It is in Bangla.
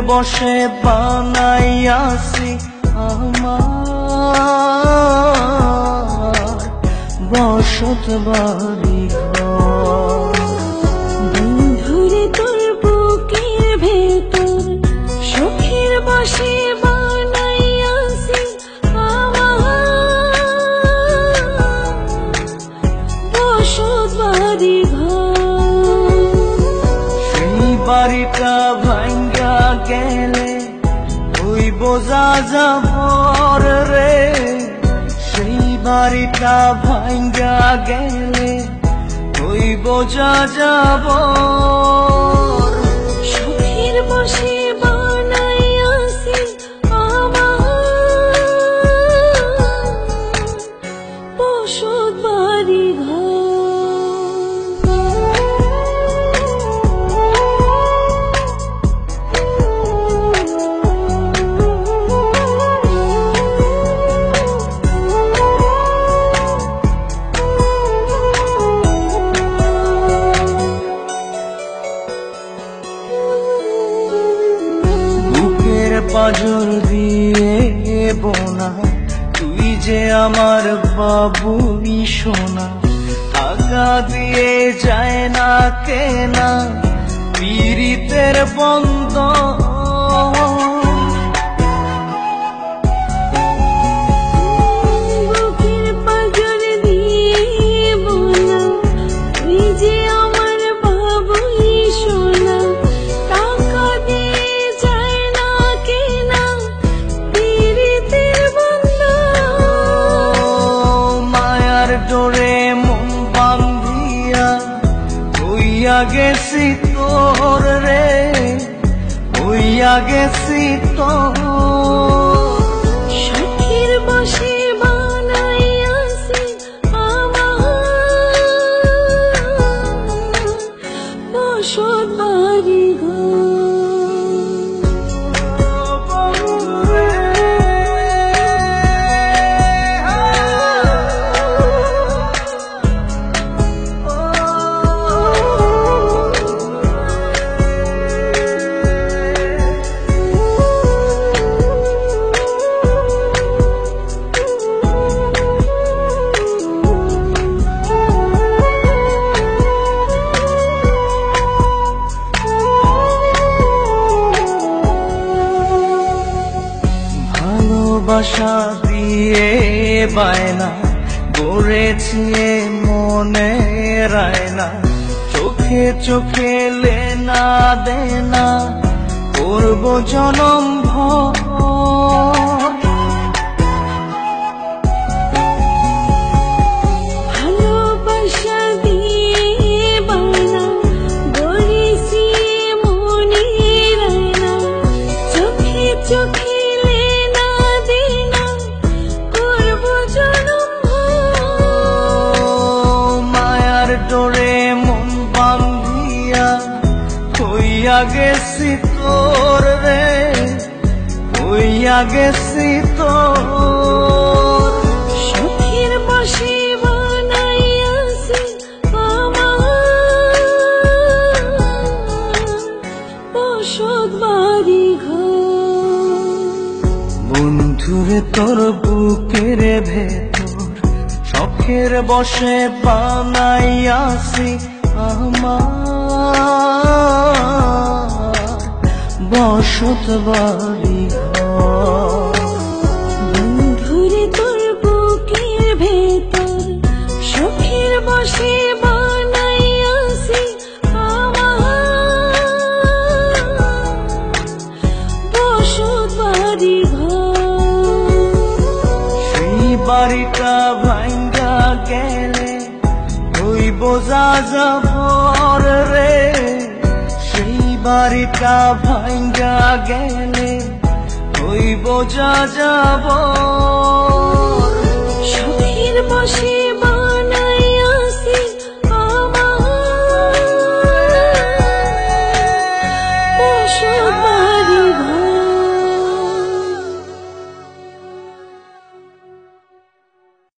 বসে বানাইয়াছি আমার বসত বাড়ি ঘর। বন্ধুরে তোর বুকের ভেতর সুখের বসে বানাইয়াছি আমার বসত বাড়ি ঘর। সেই বাড়িটা ভাঙ্গা গেলে হইব যাযাবর রে, সেই বাড়িটা ভাঙ্গা গেলে হইব যাযাবর। সুখের বসে বানাইয়াছি আমার বসত বাড়ি ঘর। পাজর দিয়ে বোনা তুই যে আমার বাবুই সোনা, আগা দিয়ে যায় না কেনা পীড়িতের বন্ধন। বুকের পাঁজর দিয়ে বোনা তুই যে আমার বাবুই সোনা, টাকা দিয়ে যায় না কেনা পীড়িতের বন্ধন। মায়ার ডোরে মন বান্ধিয়া হইয়া গেছি তোর রে, হইয়া গেছি তোর। সুখের বসে বানাইয়াছি আমার বসত বাড়ি ঘর। ভালোবাসা দিয়ে বায়না গড়েছি মনে রায়না, চোখে চোখে লেনা দেনা করব জনম ভর। ভালোবাসা দিয়ে বায়না গড়েছি মনে রায়না, চোখে চোখে লেনা দেনা করব জনম ভর। মায়ার ডোরে মন বান্ধিয়া হইয়া গেছি তোর রে, হইয়া গেছি তোর। সুখের বসে বানাইয়াছি আমার বসত বাড়ি ঘর। বন্ধুরে তোর বুকের ভেতর শখের বসে বানাইয়াছি আমার বসত বাড়ি ঘর। বন্ধুরে তোর বুকের ভেতর সুখের বসে বানাইয়াছি আমার বসত বাড়ি ঘর। সেই বাড়িটা ভাঙ্গা গেলে হইব যাযাবর রে, সেই বাড়িটা ভাঙ্গা গেলে হইব যাযাবর।